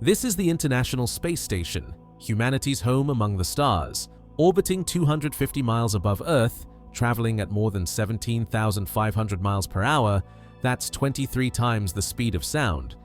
This is the International Space Station, humanity's home among the stars, orbiting 250 miles above Earth, traveling at more than 17,500 miles per hour. That's 23 times the speed of sound.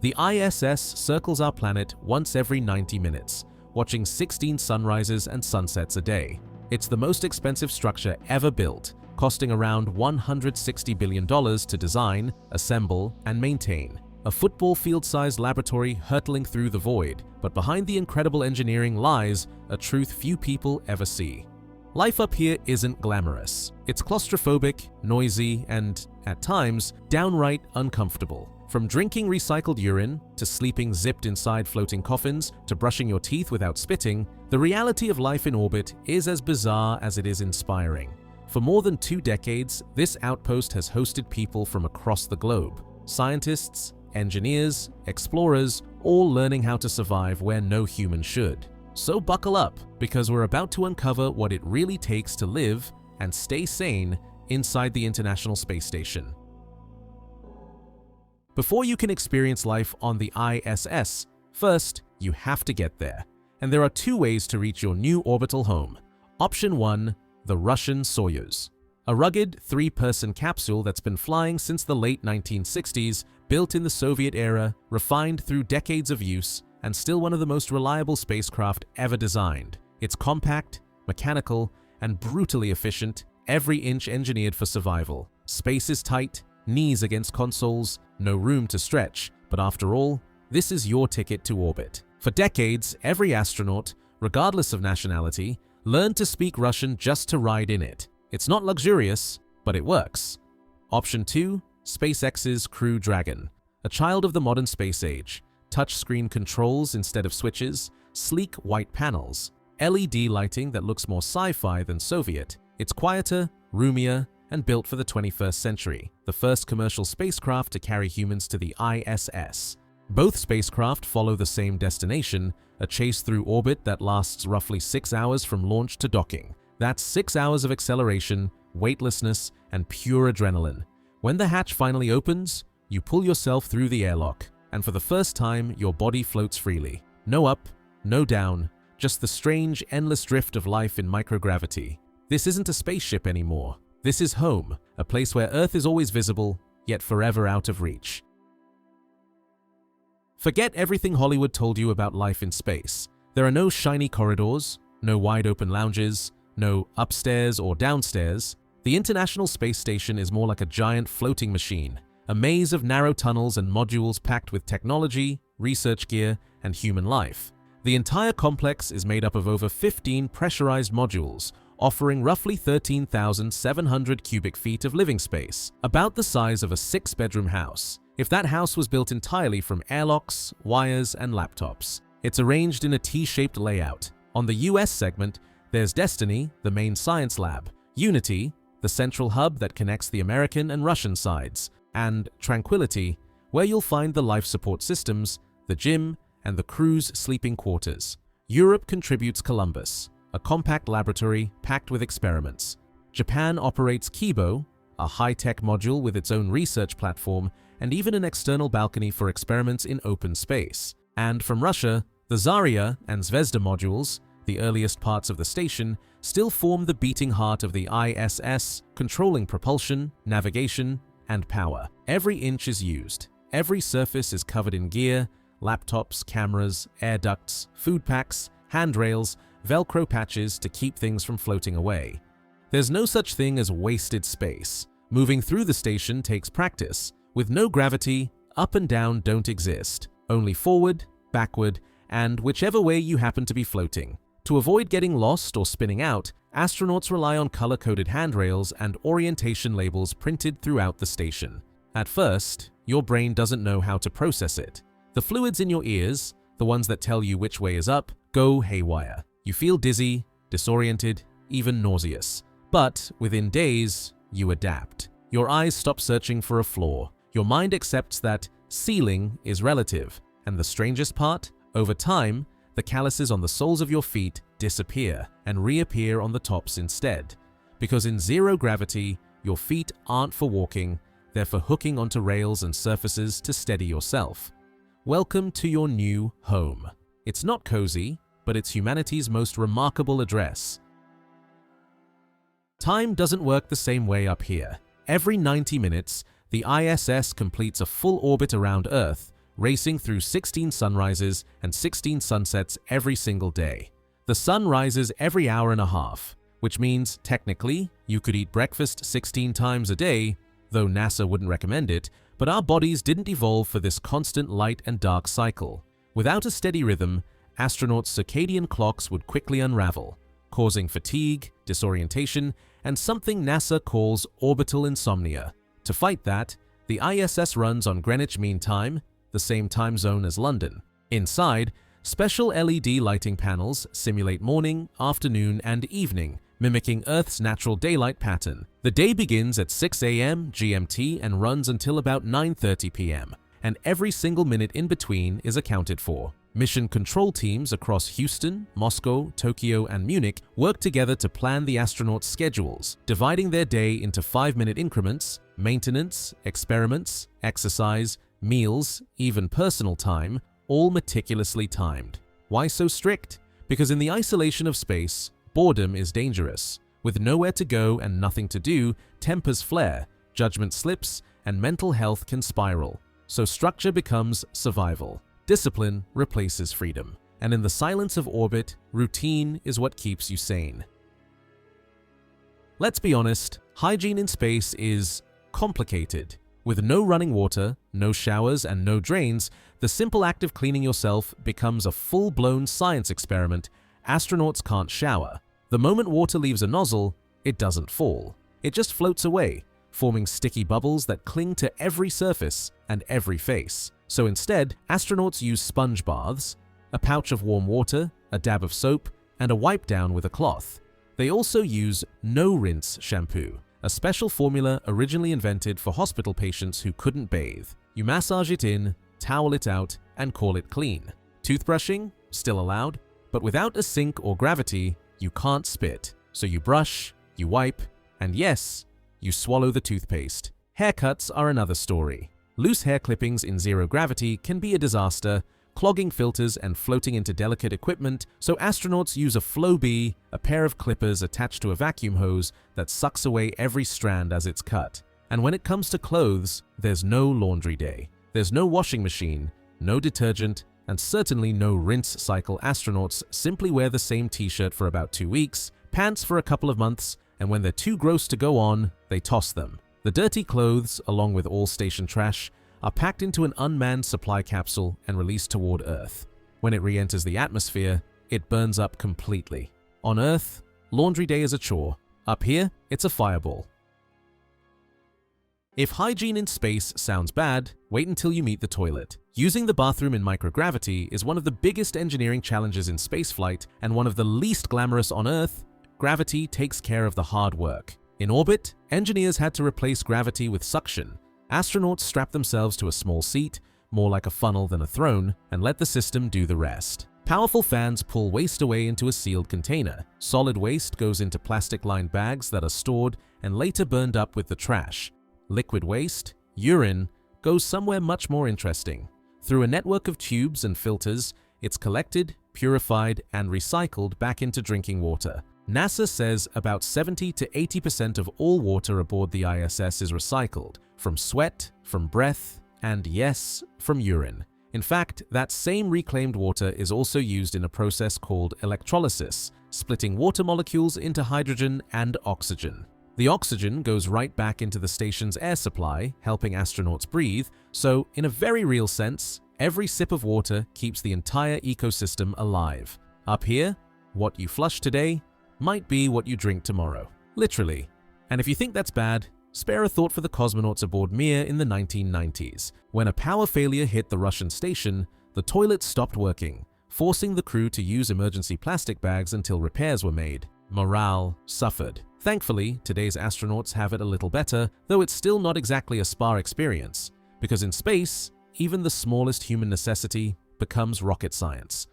The ISS circles our planet once every 90 minutes, watching 16 sunrises and sunsets a day. It's the most expensive structure ever built, costing around $160 billion to design, assemble, and maintain. A football field-sized laboratory hurtling through the void, but behind the incredible engineering lies a truth few people ever see. Life up here isn't glamorous. It's claustrophobic, noisy, and, at times, downright uncomfortable. From drinking recycled urine, to sleeping zipped inside floating coffins, to brushing your teeth without spitting, the reality of life in orbit is as bizarre as it is inspiring. For more than 2 decades, this outpost has hosted people from across the globe. Scientists, engineers, explorers, all learning how to survive where no human should. So buckle up, because we're about to uncover what it really takes to live and stay sane inside the International Space Station. Before you can experience life on the ISS, first, you have to get there. And there are 2 ways to reach your new orbital home. Option 1, the Russian Soyuz. A rugged 3-person capsule that's been flying since the late 1960s, built in the Soviet era, refined through decades of use, and still one of the most reliable spacecraft ever designed. It's compact, mechanical, and brutally efficient, every inch engineered for survival. Space is tight, knees against consoles, no room to stretch, but after all, this is your ticket to orbit. For decades, every astronaut, regardless of nationality, learned to speak Russian just to ride in it. It's not luxurious, but it works. Option 2, SpaceX's Crew Dragon. A child of the modern space age. Touchscreen controls instead of switches, sleek white panels, LED lighting that looks more sci-fi than Soviet. It's quieter, roomier, and built for the 21st century. The first commercial spacecraft to carry humans to the ISS. Both spacecraft follow the same destination, a chase through orbit that lasts roughly 6 hours from launch to docking. That's 6 hours of acceleration, weightlessness, and pure adrenaline. When the hatch finally opens, you pull yourself through the airlock, and for the first time, your body floats freely. No up, no down, just the strange, endless drift of life in microgravity. This isn't a spaceship anymore. This is home, a place where Earth is always visible, yet forever out of reach. Forget everything Hollywood told you about life in space. There are no shiny corridors, no wide-open lounges, no upstairs or downstairs. The International Space Station is more like a giant floating machine, a maze of narrow tunnels and modules packed with technology, research gear, and human life. The entire complex is made up of over 15 pressurized modules, offering roughly 13,700 cubic feet of living space, about the size of a 6-bedroom house, if that house was built entirely from airlocks, wires, and laptops. It's arranged in a T-shaped layout. On the US segment, there's Destiny, the main science lab, Unity, the central hub that connects the American and Russian sides, and Tranquility, where you'll find the life support systems, the gym, and the crew's sleeping quarters. Europe contributes Columbus, a compact laboratory packed with experiments. Japan operates Kibo, a high-tech module with its own research platform and even an external balcony for experiments in open space. And from Russia, the Zarya and Zvezda modules, the earliest parts of the station, still form the beating heart of the ISS, controlling propulsion, navigation, and power. Every inch is used. Every surface is covered in gear, laptops, cameras, air ducts, food packs, handrails, Velcro patches to keep things from floating away. There's no such thing as wasted space. Moving through the station takes practice. With no gravity, up and down don't exist. Only forward, backward, and whichever way you happen to be floating. To avoid getting lost or spinning out, astronauts rely on color-coded handrails and orientation labels printed throughout the station. At first, your brain doesn't know how to process it. The fluids in your ears, the ones that tell you which way is up, go haywire. You feel dizzy, disoriented, even nauseous. But within days, you adapt. Your eyes stop searching for a flaw. Your mind accepts that ceiling is relative. And the strangest part? Over time, the calluses on the soles of your feet disappear and reappear on the tops instead. Because in zero gravity, your feet aren't for walking, they're for hooking onto rails and surfaces to steady yourself. welcome to your new home. It's not cozy, but it's humanity's most remarkable address. Time doesn't work the same way up here. Every 90 minutes, the ISS completes a full orbit around Earth, racing through 16 sunrises and 16 sunsets every single day. The sun rises every hour and a half, which means, technically, you could eat breakfast 16 times a day, though NASA wouldn't recommend it, but our bodies didn't evolve for this constant light and dark cycle. Without a steady rhythm, astronauts' circadian clocks would quickly unravel, causing fatigue, disorientation, and something NASA calls orbital insomnia. To fight that, the ISS runs on Greenwich Mean Time, the same time zone as London. Inside, special LED lighting panels simulate morning, afternoon, and evening, mimicking Earth's natural daylight pattern. The day begins at 6 a.m. GMT and runs until about 9:30 p.m., and every single minute in between is accounted for. Mission control teams across Houston, Moscow, Tokyo, and Munich work together to plan the astronauts' schedules, dividing their day into 5-minute increments: maintenance, experiments, exercise, meals, even personal time, all meticulously timed. Why so strict? Because in the isolation of space, boredom is dangerous. With nowhere to go and nothing to do, tempers flare, judgment slips, and mental health can spiral. So structure becomes survival. Discipline replaces freedom. And in the silence of orbit, routine is what keeps you sane. Let's be honest, hygiene in space is complicated. With no running water, no showers, and no drains, the simple act of cleaning yourself becomes a full-blown science experiment. Astronauts can't shower. The moment water leaves a nozzle, it doesn't fall. It just floats away, forming sticky bubbles that cling to every surface and every face. So instead, astronauts use sponge baths, a pouch of warm water, a dab of soap, and a wipe down with a cloth. They also use no-rinse shampoo, a special formula originally invented for hospital patients who couldn't bathe. You massage it in, towel it out, and call it clean. Toothbrushing? Still allowed, but without a sink or gravity, you can't spit. So you brush, you wipe, and yes, you swallow the toothpaste. Haircuts are another story. Loose hair clippings in zero gravity can be a disaster, clogging filters and floating into delicate equipment, so astronauts use a Flowbee, a pair of clippers attached to a vacuum hose that sucks away every strand as it's cut. And when it comes to clothes, there's no laundry day. There's no washing machine, no detergent, and certainly no rinse cycle. Astronauts simply wear the same t-shirt for about 2 weeks, pants for a couple of months, and when they're too gross to go on, they toss them. The dirty clothes, along with all station trash, are packed into an unmanned supply capsule and released toward Earth. When it re-enters the atmosphere, it burns up completely. On Earth, laundry day is a chore. Up here, it's a fireball. If hygiene in space sounds bad, wait until you meet the toilet. Using the bathroom in microgravity is one of the biggest engineering challenges in spaceflight and one of the least glamorous on Earth. Gravity takes care of the hard work. In orbit, engineers had to replace gravity with suction. Astronauts strap themselves to a small seat, more like a funnel than a throne, and let the system do the rest. Powerful fans pull waste away into a sealed container. Solid waste goes into plastic-lined bags that are stored and later burned up with the trash. Liquid waste, urine, goes somewhere much more interesting. Through a network of tubes and filters, it's collected, purified, and recycled back into drinking water. NASA says about 70 to 80% of all water aboard the ISS is recycled, from sweat, from breath, and yes, from urine. In fact, that same reclaimed water is also used in a process called electrolysis, splitting water molecules into hydrogen and oxygen. The oxygen goes right back into the station's air supply, helping astronauts breathe, so in a very real sense, every sip of water keeps the entire ecosystem alive. Up here, what you flush today might be what you drink tomorrow. Literally. And if you think that's bad, spare a thought for the cosmonauts aboard Mir in the 1990s. When a power failure hit the Russian station, the toilets stopped working, forcing the crew to use emergency plastic bags until repairs were made. Morale suffered. Thankfully, today's astronauts have it a little better, though it's still not exactly a spa experience, because in space, even the smallest human necessity becomes rocket science.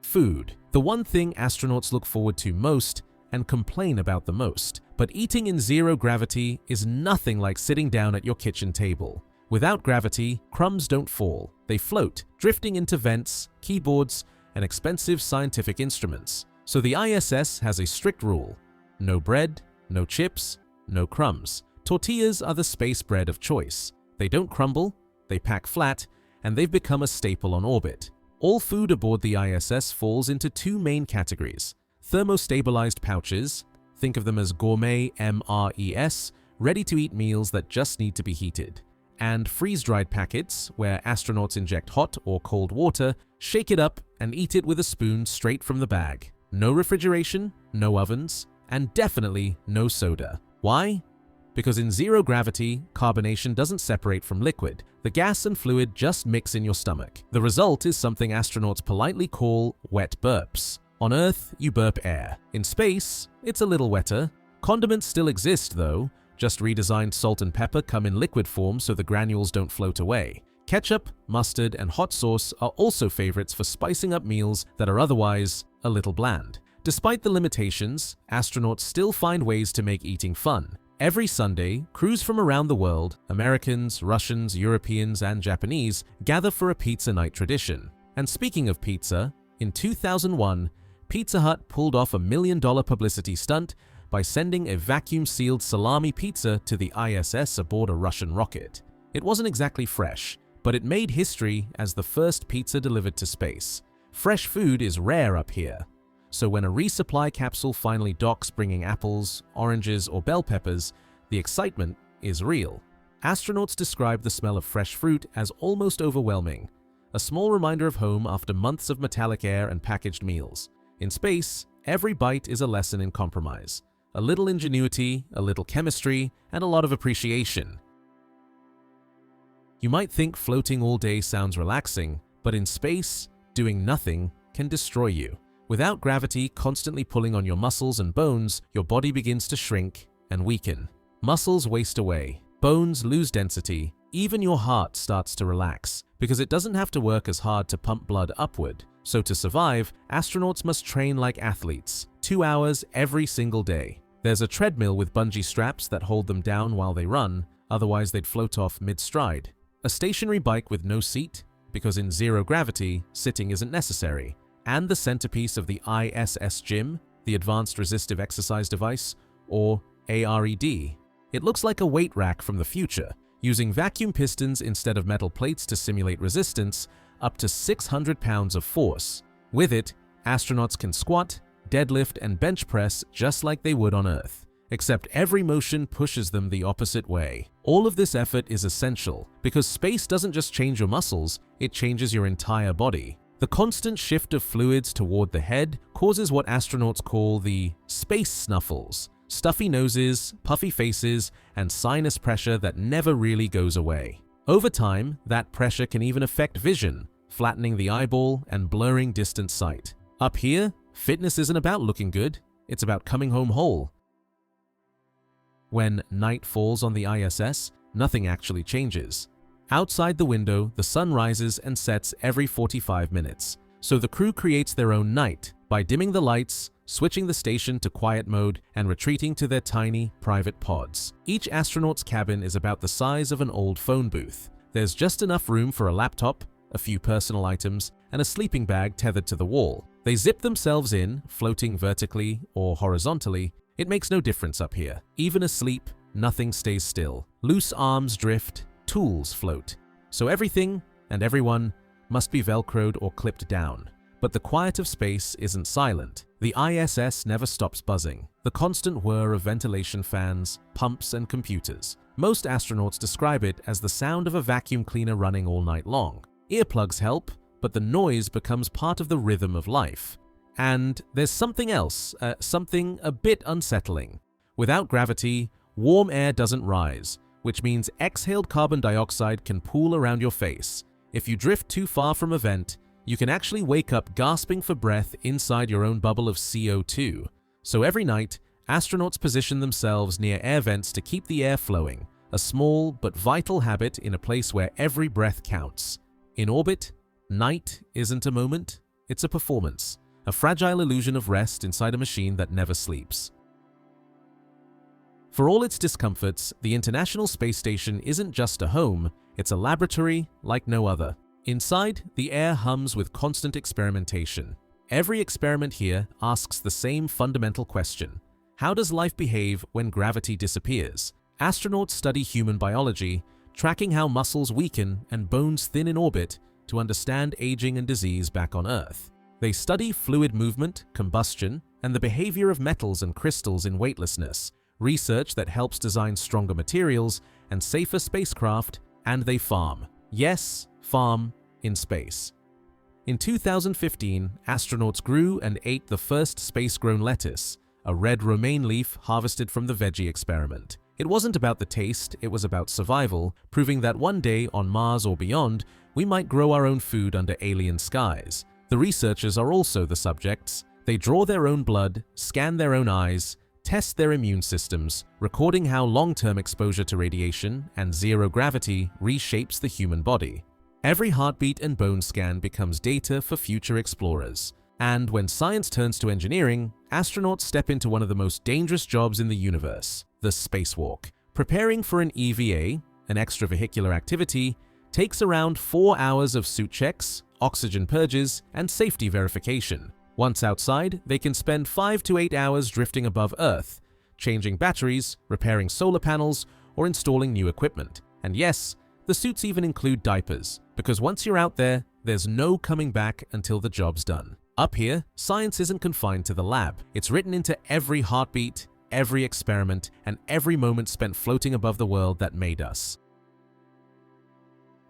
Food. The one thing astronauts look forward to most and complain about the most. But eating in zero gravity is nothing like sitting down at your kitchen table. Without gravity, crumbs don't fall. They float, drifting into vents, keyboards, and expensive scientific instruments. So the ISS has a strict rule: no bread, no chips, no crumbs. Tortillas are the space bread of choice. They don't crumble, they pack flat, and they've become a staple on orbit. All food aboard the ISS falls into two main categories: thermostabilized pouches, think of them as gourmet MRES, ready-to-eat meals that just need to be heated, and freeze-dried packets where astronauts inject hot or cold water, shake it up, and eat it with a spoon straight from the bag. No refrigeration, no ovens, and definitely no soda. Why? Because in zero gravity, carbonation doesn't separate from liquid. The gas and fluid just mix in your stomach. The result is something astronauts politely call wet burps. On Earth, you burp air. In space, it's a little wetter. Condiments still exist though, just redesigned salt and pepper come in liquid form so the granules don't float away. Ketchup, mustard, and hot sauce are also favorites for spicing up meals that are otherwise a little bland. Despite the limitations, astronauts still find ways to make eating fun. Every Sunday, crews from around the world, Americans, Russians, Europeans, and Japanese, gather for a pizza night tradition. And speaking of pizza, in 2001, Pizza Hut pulled off a $1 million publicity stunt by sending a vacuum-sealed salami pizza to the ISS aboard a Russian rocket. It wasn't exactly fresh, but it made history as the first pizza delivered to space. Fresh food is rare up here, so when a resupply capsule finally docks bringing apples, oranges, or bell peppers, the excitement is real. Astronauts describe the smell of fresh fruit as almost overwhelming, a small reminder of home after months of metallic air and packaged meals. In space, every bite is a lesson in compromise. A little ingenuity, a little chemistry, and a lot of appreciation. You might think floating all day sounds relaxing, but in space, doing nothing can destroy you. Without gravity constantly pulling on your muscles and bones, your body begins to shrink and weaken. Muscles waste away, bones lose density, even your heart starts to relax, because it doesn't have to work as hard to pump blood upward. So to survive, astronauts must train like athletes, 2 hours every single day. There's a treadmill with bungee straps that hold them down while they run, otherwise they'd float off mid-stride. A stationary bike with no seat, because in zero gravity, sitting isn't necessary. And the centerpiece of the ISS gym, the Advanced Resistive Exercise Device, or ARED. It looks like a weight rack from the future, using vacuum pistons instead of metal plates to simulate resistance, up to 600 pounds of force. With it, astronauts can squat, deadlift, and bench press just like they would on Earth, except every motion pushes them the opposite way. All of this effort is essential, because space doesn't just change your muscles, it changes your entire body. The constant shift of fluids toward the head causes what astronauts call the space snuffles, stuffy noses, puffy faces, and sinus pressure that never really goes away. Over time, that pressure can even affect vision, flattening the eyeball and blurring distant sight. Up here, fitness isn't about looking good, it's about coming home whole. When night falls on the ISS, nothing actually changes. Outside the window, the sun rises and sets every 45 minutes, so the crew creates their own night by dimming the lights, switching the station to quiet mode, and retreating to their tiny, private pods. Each astronaut's cabin is about the size of an old phone booth. There's just enough room for a laptop, a few personal items, and a sleeping bag tethered to the wall. They zip themselves in, floating vertically or horizontally. It makes no difference up here. Even asleep, nothing stays still. Loose arms drift, tools float. So everything and everyone must be velcroed or clipped down. But the quiet of space isn't silent. The ISS never stops buzzing. The constant whir of ventilation fans, pumps, and computers. Most astronauts describe it as the sound of a vacuum cleaner running all night long. Earplugs help, but the noise becomes part of the rhythm of life. And there's something else, something a bit unsettling. Without gravity, warm air doesn't rise, which means exhaled carbon dioxide can pool around your face. If you drift too far from a vent, you can actually wake up gasping for breath inside your own bubble of CO2. So every night, astronauts position themselves near air vents to keep the air flowing, a small but vital habit in a place where every breath counts. In orbit, night isn't a moment, it's a performance, a fragile illusion of rest inside a machine that never sleeps. For all its discomforts, the International Space Station isn't just a home, It's a laboratory like no other. Inside, the air hums with constant experimentation. Every experiment here asks the same fundamental question: how does life behave when gravity disappears? Astronauts study human biology, tracking how muscles weaken and bones thin in orbit to understand aging and disease back on Earth. They study fluid movement, combustion, and the behavior of metals and crystals in weightlessness, research that helps design stronger materials and safer spacecraft, and they farm. Yes, farm in space. In 2015, astronauts grew and ate the first space-grown lettuce, a red romaine leaf harvested from the veggie experiment. It wasn't about the taste, it was about survival, proving that one day on Mars or beyond, we might grow our own food under alien skies. The researchers are also the subjects. They draw their own blood, scan their own eyes, test their immune systems, recording how long-term exposure to radiation and zero gravity reshapes the human body. Every heartbeat and bone scan becomes data for future explorers. And when science turns to engineering, astronauts step into one of the most dangerous jobs in the universe, the spacewalk. Preparing for an EVA, an extravehicular activity, takes around 4 hours of suit checks, oxygen purges, and safety verification. Once outside, they can spend 5 to 8 hours drifting above Earth, changing batteries, repairing solar panels, or installing new equipment. And yes, the suits even include diapers, because once you're out there, there's no coming back until the job's done. Up here, science isn't confined to the lab. It's written into every heartbeat, every experiment, and every moment spent floating above the world that made us.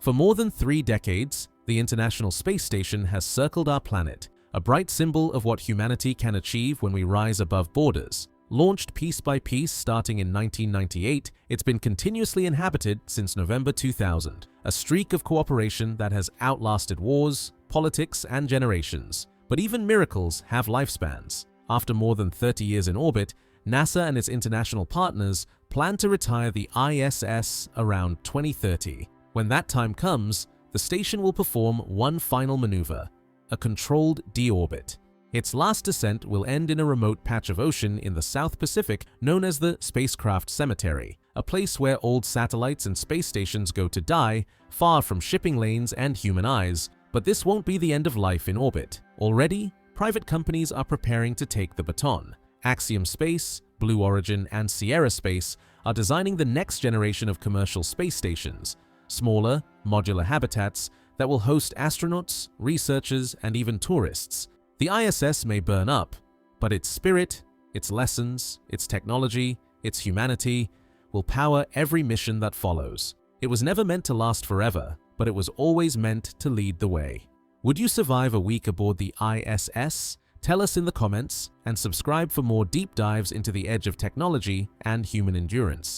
For more than 3 decades, the International Space Station has circled our planet, a bright symbol of what humanity can achieve when we rise above borders. Launched piece by piece starting in 1998, it's been continuously inhabited since November 2000, a streak of cooperation that has outlasted wars, politics, and generations. But even miracles have lifespans. After more than 30 years in orbit, NASA and its international partners plan to retire the ISS around 2030. When that time comes, the station will perform one final maneuver, a controlled deorbit. Its last descent will end in a remote patch of ocean in the South Pacific known as the Spacecraft Cemetery, a place where old satellites and space stations go to die, far from shipping lanes and human eyes. But this won't be the end of life in orbit. Already, private companies are preparing to take the baton. Axiom Space, Blue Origin, and Sierra Space are designing the next generation of commercial space stations, smaller, modular habitats that will host astronauts, researchers, and even tourists. The ISS may burn up, but its spirit, its lessons, its technology, its humanity will power every mission that follows. It was never meant to last forever, but it was always meant to lead the way. Would you survive a week aboard the ISS? Tell us in the comments and subscribe for more deep dives into the edge of technology and human endurance.